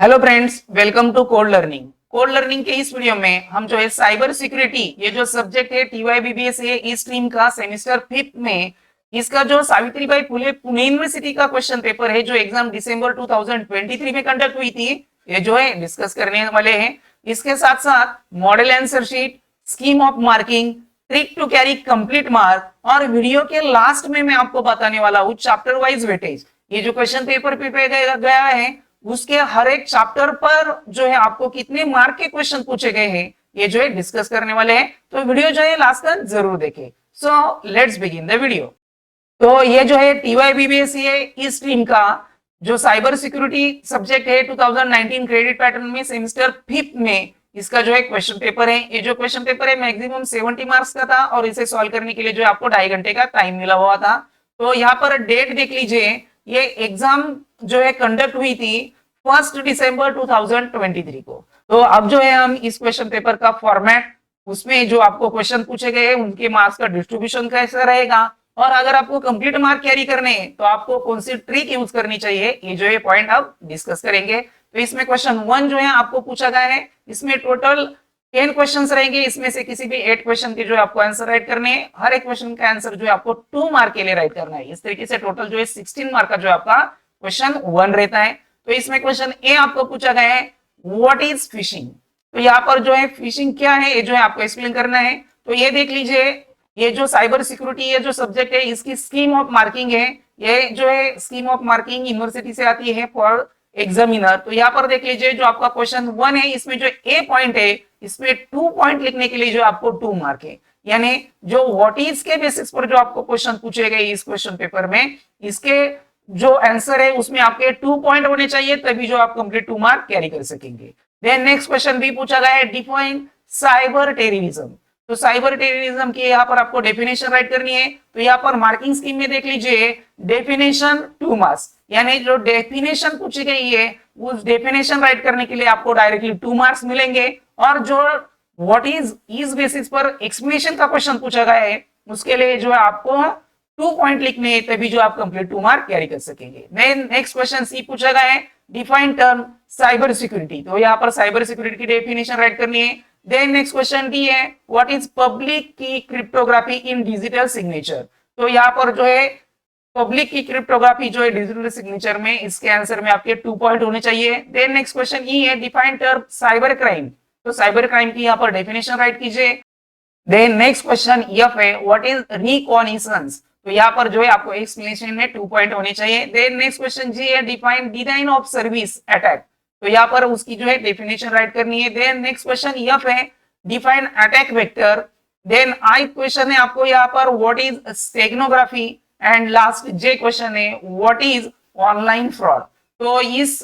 Hello friends, welcome to code learning. Code learning के इस video में हम जो है साइबर सिक्योरिटी, ये जो सब्जेक्ट है टीवाईबीबीएस है इस स्ट्रीम का सेमेस्टर 5 में इसका जो सावित्रीबाई फुले पुणे यूनिवर्सिटी का क्वेश्चन पेपर है जो एग्जाम दिसंबर 2023 में कंडक्ट हुई थी, ये जो है डिस्कस करने वाले हैं। इसके साथ साथ model answer sheet, scheme of marking, trick to carry complete mark और वीडियो के लास्ट में मैं आपको बताने वाला हूँ चैप्टर वाइज वेटेज। ये जो क्वेश्चन पेपर प्रिपेयर गया है उसके हर एक चैप्टर पर जो है आपको कितने मार्क के क्वेश्चन पूछे गए हैं ये जो है डिस्कस करने वाले हैं, तो वीडियो जो है लास्ट तक जरूर देखें। So let's begin the video. तो ये जो है टीवाईबीबीएस है इस स्ट्रीम का जो साइबर सिक्योरिटी सब्जेक्ट है 2019 क्रेडिट पैटर्न में सेमेस्टर 5 में इसका जो है क्वेश्चन पेपर है। ये जो क्वेश्चन पेपर है मैक्सिमम 70 मार्क्स का था और इसे सॉल्व करने के लिए जो आपको 2.5 घंटे का टाइम मिला हुआ था। तो यहाँ पर डेट देख लीजिए, ये एग्जाम जो है कंडक्ट हुई थी 1 दिसंबर 2023 को। तो अब जो है हम इस क्वेश्चन पेपर का फॉर्मेट, उसमें जो आपको क्वेश्चन पूछे गए हैं उनके मार्क्स का डिस्ट्रीब्यूशन कैसा रहेगा और अगर आपको कंप्लीट मार्क कैरी करने हैं तो आपको कौन सी ट्रिक यूज करनी चाहिए, ये जो है पॉइंट अब डिस्कस करेंगे। तो इसमें क्वेश्चन 1 जो है आपको पूछा गया है, इसमें टोटल 10 क्वेश्चंस रहेंगे, इसमें से किसी भी 8 क्वेश्चन के जो आपको आंसर राइट करने हैं। हर एक क्वेश्चन का आंसर जो है आपको 2 मार्क के लिए राइट करना है। इस तरीके से टोटल जो है 16 मार्क का जो आपका क्वेश्चन 1 रहता है। तो इसमें क्वेश्चन ए आपको पूछा गया है व्हाट इज फिशिंग। तो यहाँ पर जो है फिशिंग क्या है ये जो है आपको एक्सप्लेन करना है। तो ये देख लीजिए, ये जो साइबर सिक्योरिटी ये जो सब्जेक्ट है इसकी स्कीम ऑफ मार्किंग है। ये जो है स्कीम ऑफ मार्किंग यूनिवर्सिटी से आती है फॉर एग्जामिनर। तो यहाँ पर देख लीजिए जो आपका क्वेश्चन 1 है इसमें जो ए पॉइंट है इसमें 2 पॉइंट लिखने के लिए जो आपको 2 मार्क है, यानी जो व्हाट इज के बेसिस पर जो आपको क्वेश्चन पूछे गए इस क्वेश्चन पेपर में, इसके जो आंसर है उसमें आपके 2 पॉइंट होने चाहिए, तभी जो आप कंप्लीट 2 मार्क कैरी कर सकेंगे। देन नेक्स्ट क्वेश्चन भी पूछा गया है डिफाइन साइबर टेररिज्म। तो साइबर टेररिज्म की यहाँ पर आपको डेफिनेशन राइट करनी है। तो यहाँ पर मार्किंग स्कीम में देख लीजिए डेफिनेशन 2 मार्क्स, यानी जो डेफिनेशन पूछी गई है उस डेफिनेशन राइट करने के लिए आपको डायरेक्टली 2 मार्क्स मिलेंगे और जो व्हाट इज बेसिस पर एक्सप्लेनेशन का क्वेश्चन पूछा गया है उसके लिए जो है आपको 2 पॉइंट लिखने हैं, तभी जो आप कंप्लीट 2 मार्क कैरी कर सकेंगे। नेक्स्ट क्वेश्चन सी पूछा गया है डिफाइन टर्म साइबर सिक्योरिटी। तो यहाँ पर साइबर सिक्योरिटी की डेफिनेशन राइट करनी है। देन नेक्स्ट क्वेश्चन डी है व्हाट इज पब्लिक की क्रिप्टोग्राफी इन डिजिटल सिग्नेचर। तो यहाँ पर जो है पब्लिक की क्रिप्टोग्राफी जो है डिजिटल सिग्नेचर में, इसके आंसर में आपके 2 पॉइंट होने चाहिए। देन नेक्स्ट क्वेश्चन ई है डिफाइन टर्म साइबर क्राइम। तो साइबर क्राइम की यहाँ पर डेफिनेशन राइट कीजिए। देन नेक्स्ट क्वेश्चन एफ है व्हाट इज रिकॉनिसेंस। तो यहाँ पर जो है आपको एक्सप्लेनेशन में 2 पॉइंट होने चाहिए। देन नेक्स्ट क्वेश्चन जी है define design of service attack. तो यहाँ पर उसकी जो है डेफिनेशन राइट करनी है। देन नेक्स्ट क्वेश्चन एफ है define attack vector. Then I question है आपको यहाँ पर what is steganography and last J question है व्हाट इज ऑनलाइन फ्रॉड। तो इस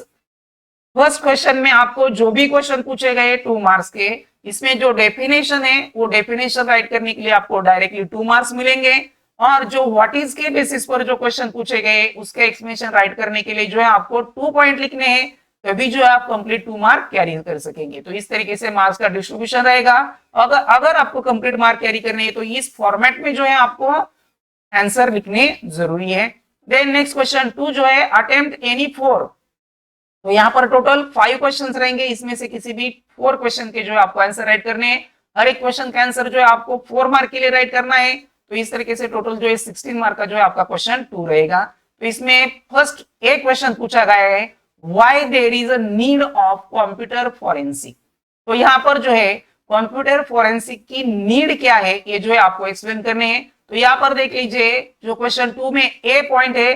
फर्स्ट क्वेश्चन में आपको जो भी क्वेश्चन पूछे गए 2 मार्क्स के, इसमें जो डेफिनेशन है वो डेफिनेशन राइट करने के लिए आपको डायरेक्टली 2 मार्क्स मिलेंगे और जो व्हाट इज के बेसिस पर जो क्वेश्चन पूछे गए उसके एक्सप्लेनेशन राइट करने के लिए जो है आपको 2 पॉइंट लिखने हैं, तभी जो है आप कंप्लीट 2 मार्क कैरी कर सकेंगे। तो इस तरीके से मार्क्स का डिस्ट्रीब्यूशन रहेगा। अगर आपको कंप्लीट मार्क कैरी करने हैं तो इस फॉर्मेट में जो है आपको आंसर लिखने जरूरी है। देन नेक्स्ट क्वेश्चन 2 जो है अटेम्प्ट एनी 4। तो यहाँ पर टोटल 5 क्वेश्चंस रहेंगे, इसमें से किसी भी 4 क्वेश्चन के जो है आपको आंसर राइट करने हैं। हर एक क्वेश्चन का आंसर जो है आपको 4 मार्क के लिए राइट करना है। तो इस तरीके से टोटल जो है 16 मार्क का जो है आपका क्वेश्चन 2 रहेगा। तो इसमें फर्स्ट एक क्वेश्चन पूछा गया है why there is a need of computer forensic. तो यहाँ पर जो है कंप्यूटर फॉरेंसिक की नीड क्या है ये जो है आपको एक्सप्लेन करने हैं। तो यहाँ पर देख लीजिए जो क्वेश्चन 2 में ए पॉइंट है,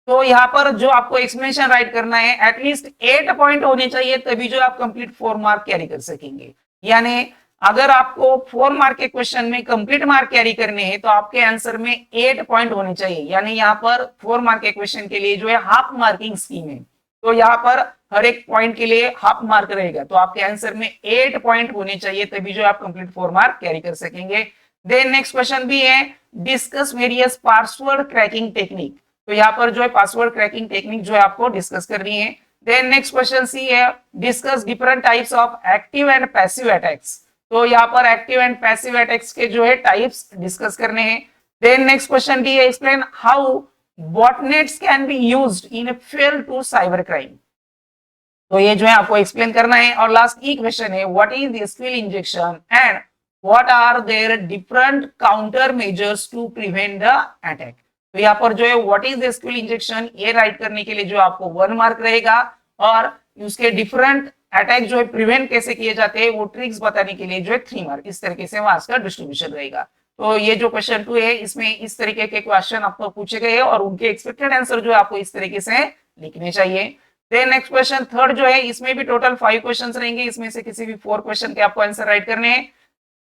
तो यहाँ पर जो आपको एक्सप्लेनेशन राइट करना है एटलीस्ट 8 पॉइंट होने चाहिए, तभी जो आप कंप्लीट 4 मार्क कैरी कर सकेंगे। यानी अगर आपको 4 मार्क के क्वेश्चन में कंप्लीट मार्क कैरी करने हैं तो आपके आंसर में 8 पॉइंट होने चाहिए। यानी यहाँ पर 4 मार्क के क्वेश्चन के लिए जो है हाफ मार्किंग स्कीम है, तो यहाँ पर हर एक पॉइंट के लिए हाफ मार्क रहेगा। तो आपके आंसर में 8 पॉइंट होने चाहिए, तभी जो आप कंप्लीट 4 मार्क कैरी कर सकेंगे। देन नेक्स्ट क्वेश्चन भी है discuss various password cracking technique. तो यहाँ पर जो है पासवर्ड क्रैकिंग टेक्निक जो है आपको डिस्कस करनी है। देन नेक्स्ट क्वेश्चन सी है discuss different types of active and passive attacks. तो यहाँ पर एक्टिव एंड पैसिव अटैक्स के जो है टाइप्स डिस्कस करने हैं। देन नेक्स्ट क्वेश्चन डी है explain how botnets can be used in fail to cyber crime. तो ये जो है आपको एक्सप्लेन करना है। और लास्ट ई क्वेश्चन है, what is the skill injection and what are there different counter measures to prevent the attack. तो यहाँ पर जो है what is the skill injection ये राइट करने के लिए जो आपको 1 मार्क रहेगा, और उसके डिफरेंट अटैक जो है प्रिवेंट कैसे किए जाते हैं वो ट्रिक्स बताने के लिए जो है 3 मार्क। इस तरीके से मार्क्स का डिस्ट्रीब्यूशन रहेगा। तो ये जो क्वेश्चन 2 है इसमें इस तरीके के क्वेश्चन आपको पूछे गए हैं और उनके एक्सपेक्टेड आंसर जो है आपको इस तरीके से लिखने चाहिए। देन नेक्स्ट क्वेश्चन थर्ड जो है इसमें भी टोटल 5 क्वेश्चंस रहेंगे, इसमें से किसी भी 4 क्वेश्चन के आपको आंसर राइट करने हैं।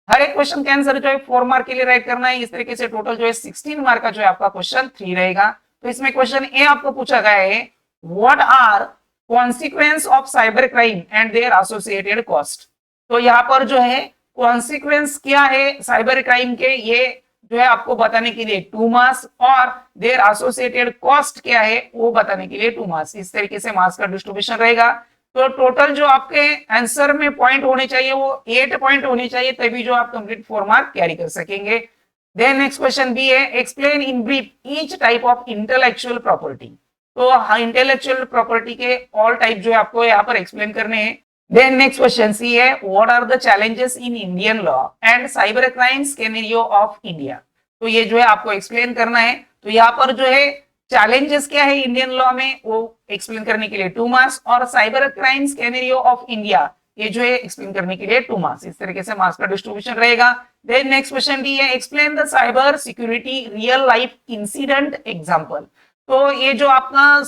हर एक क्वेश्चन के आंसर जो है 4 मार्क के लिए राइट करना है। इस तरीके से टोटल जो है 16 मार्क का जो है आपका क्वेश्चन 3 रहेगा। तो इसमें क्वेश्चन ए आपको पूछा गया है, what are consequences of cyber crime and their associated cost. तो यहाँ पर जो है कॉन्सिक्वेंस क्या है साइबर क्राइम के, ये जो है आपको बताने के लिए 2 मार्क्स, और देयर एसोसिएटेड कॉस्ट क्या है वो बताने के लिए 2 मार्क्स। इस तरीके से मार्क्स का डिस्ट्रीब्यूशन रहेगा। तो टोटल जो आपके आंसर में पॉइंट होने चाहिए वो 8 पॉइंट होने चाहिए, तभी जो आप कंप्लीट 4 मार्क कैरी कर सकेंगे। देन नेक्स्ट क्वेश्चन बी है, explain in brief each type of intellectual property. तो इंटेलेक्चुअल प्रॉपर्टी के ऑल टाइप जो है आपको यहाँ पर एक्सप्लेन करने हैं। देन नेक्स्ट क्वेश्चन सी है, what are the challenges in Indian law and cyber crime scenario of India. तो ये जो है आपको एक्सप्लेन करना है। तो यहाँ पर जो है चैलेंजेस क्या है इंडियन लॉ में वो एक्सप्लेन करने के लिए 2 मार्क्स, और cyber crime scenario of India ये जो है एक्सप्लेन करने के लिए 2 मार्क्स। इस तरीके से मार्क्स का डिस्ट्रीब्यूशन रहेगा। देन नेक्स्ट क्वेश्चन डी है, explain the cyber security real life incident example. तो ये जो आपका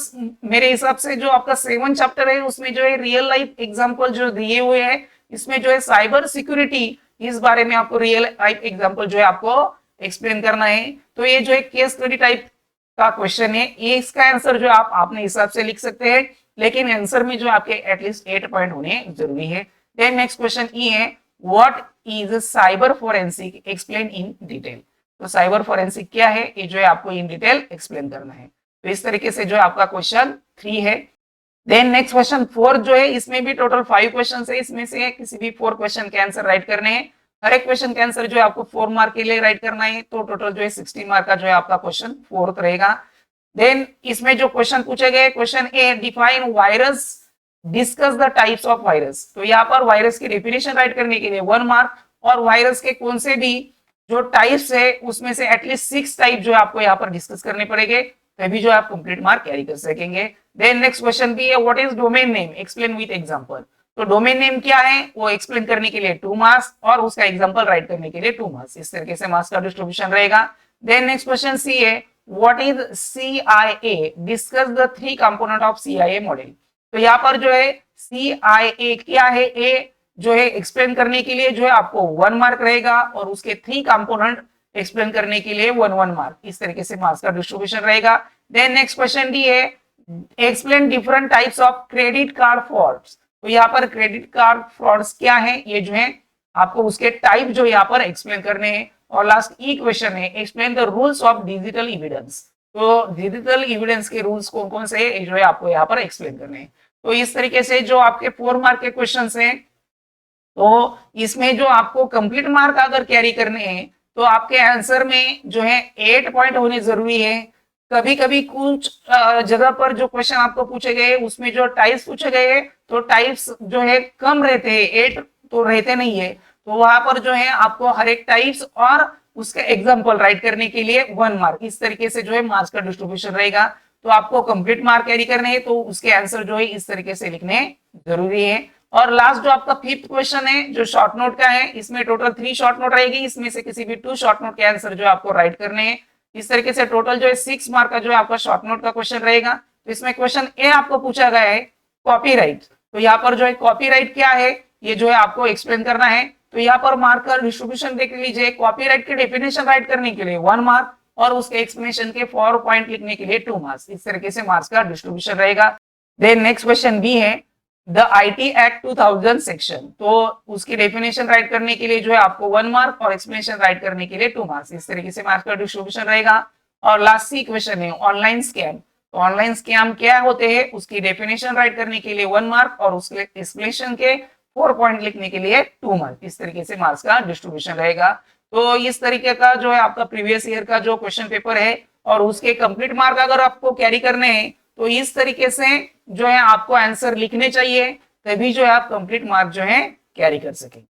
मेरे हिसाब से जो आपका 7 चैप्टर है उसमें जो है रियल लाइफ एग्जांपल जो दिए हुए हैं, इसमें जो है साइबर सिक्योरिटी इस बारे में आपको रियल लाइफ एग्जांपल जो है आपको एक्सप्लेन करना है। तो ये जो है केस स्टडी टाइप का क्वेश्चन है, ये इसका आंसर जो आप अपने हिसाब से लिख सकते हैं, लेकिन आंसर में जो आपके एटलीस्ट 8 पॉइंट होने जरूरी है। देन नेक्स्ट क्वेश्चन ई है, what is cyber forensic, explain in detail. तो साइबर फोरेंसिक क्या है ये जो है आपको इन डिटेल एक्सप्लेन करना है। तो इस तरीके से जो आपका क्वेश्चन 3 है। देन नेक्स्ट क्वेश्चन 4 जो है इसमें भी टोटल 5 क्वेश्चन है, इसमें से किसी भी 4 क्वेश्चन के आंसर राइट करने हैं। हर एक क्वेश्चन के आंसर जो है आपको 4 मार्क के लिए राइट करना है। तो टोटल जो है 16 मार्क का जो है आपका क्वेश्चन 4th रहेगा। देन इसमें जो क्वेश्चन पूछे गए, question A, define virus, discuss the types of virus. तो यहाँ पर वायरस की डेफिनेशन राइट करने के लिए 1 मार्क, और वायरस के कौन से भी जो टाइप्स है उसमें से एटलीस्ट 6 टाइप जो है आपको यहाँ पर डिस्कस करने पड़ेंगे, तभी जो आप कंप्लीट मार्क कैरी कर सकेंगे। देन नेक्स्ट क्वेश्चन भी है, what is domain name, explain with example. तो डोमेन नेम क्या है वो एक्सप्लेन करने के लिए 2 मार्क्स, और उसका एग्जांपल राइट करने के लिए 2 मार्क्स। इस तरीके से मार्क्स का डिस्ट्रीब्यूशन रहेगा। देन नेक्स्ट क्वेश्चन सी है, what is CIA, discuss the 3 component of CIA model. तो यहाँ पर जो है CIA क्या है, ए जो है एक्सप्लेन करने के लिए जो है आपको 1 मार्क रहेगा, और उसके 3 कंपोनेंट एक्सप्लेन करने के लिए 1 मार्क। इस तरीके से मार्क्स का डिस्ट्रीब्यूशन रहेगा। देन नेक्स्ट क्वेश्चन डी है, explain different types of credit card frauds. तो यहाँ पर क्रेडिट कार्ड फ्रॉड्स क्या है ये जो है आपको उसके टाइप जो यहाँ पर एक्सप्लेन करने हैं। और लास्ट ई क्वेश्चन है, explain the rules of digital evidence. तो डिजिटल एविडेंस के रूल्स कौन कौन से है जो है आपको यहाँ पर एक्सप्लेन करने हैं। तो इस तरीके से जो आपके 4 मार्क के क्वेश्चन हैं, तो इसमें जो आपको कंप्लीट मार्क अगर कैरी करने हैं तो आपके आंसर में जो है 8 पॉइंट होने जरूरी है। कभी कभी कुछ जगह पर जो क्वेश्चन आपको पूछे गए उसमें जो टाइप्स पूछे गए तो टाइप्स जो है कम रहते हैं, 8 तो रहते नहीं है। तो वहां पर जो है आपको हर एक टाइप्स और उसका एग्जाम्पल राइट करने के लिए 1 मार्क। इस तरीके से जो है मार्क्स का डिस्ट्रीब्यूशन रहेगा। तो आपको कंप्लीट मार्क कैरी करने हैं तो उसके आंसर जो है इस तरीके से लिखने जरूरी है। और लास्ट जो आपका 5th क्वेश्चन है जो शॉर्ट नोट का है, इसमें टोटल 3 शॉर्ट नोट रहेगी, इसमें से किसी भी 2 शॉर्ट नोट के आंसर जो आपको राइट करने हैं। इस तरीके से टोटल जो है 6 मार्क का जो है आपका शॉर्ट नोट का क्वेश्चन रहेगा। तो इसमें क्वेश्चन ए आपको पूछा गया है कॉपीराइट। तो यहाँ पर जो है कॉपीराइट क्या है ये जो है आपको एक्सप्लेन करना है। तो यहाँ पर मार्क का डिस्ट्रीब्यूशन देख लीजिए, कॉपीराइट की डेफिनेशन राइट करने के लिए 1 मार्क, और उसके एक्सप्लेनेशन के 4 पॉइंट लिखने के लिए 2 मार्क्स। इस तरीके से मार्क्स का डिस्ट्रीब्यूशन रहेगा। देन नेक्स्ट क्वेश्चन बी है द आईटी एक्ट 2000 सेक्शन। तो उसकी डेफिनेशन राइट करने के लिए जो है आपको 1 मार्क और एक्सप्लेनेशन राइट करने के लिए 2 मार्क्स। इस तरीके से मार्क्स का डिस्ट्रीब्यूशन रहेगा। और लास्ट सी क्वेश्चन है ऑनलाइन स्कैम। तो ऑनलाइन स्कैम क्या होते हैं उसकी डेफिनेशन राइट करने के लिए 1 मार्क और उसके एक्सप्लेनेशन के 4 पॉइंट लिखने के लिए 2 मार्क। इस तरीके से मार्क्स का डिस्ट्रीब्यूशन रहेगा। तो इस तरीके का जो है आपका प्रीवियस ईयर का जो क्वेश्चन पेपर है और उसके कंप्लीट मार्क अगर आपको कैरी करने हैं तो इस तरीके से जो है आपको आंसर लिखने चाहिए, तभी जो है आप कंप्लीट मार्क जो है कैरी कर सके।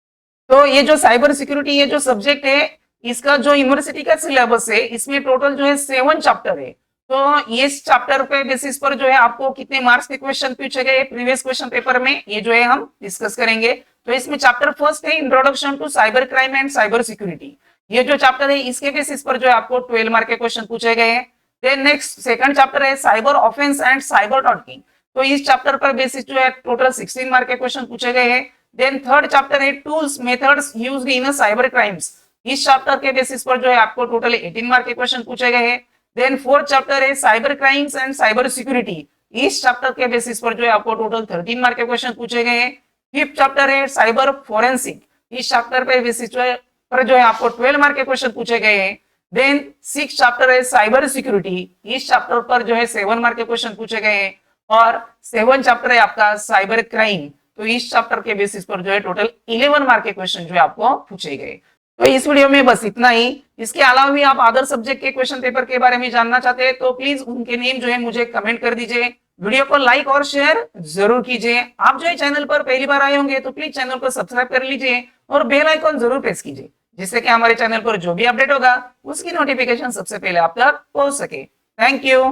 तो ये जो साइबर सिक्योरिटी ये जो सब्जेक्ट है, इसका जो यूनिवर्सिटी का सिलेबस है, इसमें टोटल जो है 7 चैप्टर है। तो ये चैप्टर पे बेसिस पर जो है आपको कितने मार्क्स के क्वेश्चन पूछे गए प्रीवियस क्वेश्चन पेपर में, ये जो है हम डिस्कस करेंगे। तो इसमें चैप्टर फर्स्ट है introduction to cyber crime and cyber security. ये जो चैप्टर है इसके बेसिस पर जो है आपको 12 मार्क के क्वेश्चन पूछे गए हैं। देन नेक्स्ट सेकंड चैप्टर है cyber offence and cyber talking. तो इस चैप्टर पर बेसिस जो है टोटल 16 मार्क के क्वेश्चन पूछे गए हैं। देन थर्ड चैप्टर है tools methods used in cyber crimes. इस चैप्टर के बेसिस पर जो है आपको टोटल 18 मार्क के क्वेश्चन पूछे गए हैं। देन फोर्थ चैप्टर है cyber crimes and cyber security. इस चैप्टर के बेसिस पर जो है आपको टोटल 13 मार्क के क्वेश्चन पूछे गए हैं। फिफ्थ चैप्टर है साइबर फोरेंसिक। इस चैप्टर पे बेसिस पर जो है आपको 12 मार्क के क्वेश्चन पूछे गए हैं। देन सिक्स चैप्टर है साइबर सिक्योरिटी। इस चैप्टर पर जो है 7 मार्क के क्वेश्चन पूछे गए हैं। और 7 चैप्टर है आपका साइबर क्राइम। तो इस चैप्टर के बेसिस पर जो है टोटल 11 मार्क के क्वेश्चन जो है आपको पूछे गए। तो इस वीडियो में बस इतना ही। इसके अलावा भी आप अदर सब्जेक्ट के क्वेश्चन पेपर के बारे में जानना चाहते हैं तो प्लीज उनके नेम जो है मुझे कमेंट कर दीजिए। वीडियो को लाइक और शेयर जरूर कीजिए। आप जो है चैनल पर पहली बार आए होंगे तो प्लीज चैनल को सब्सक्राइब कर लीजिए और बेल आइकॉन जरूर प्रेस कीजिए, जिससे कि हमारे चैनल पर जो भी अपडेट होगा उसकी नोटिफिकेशन सबसे पहले आप तक पहुंच सके। Thank you.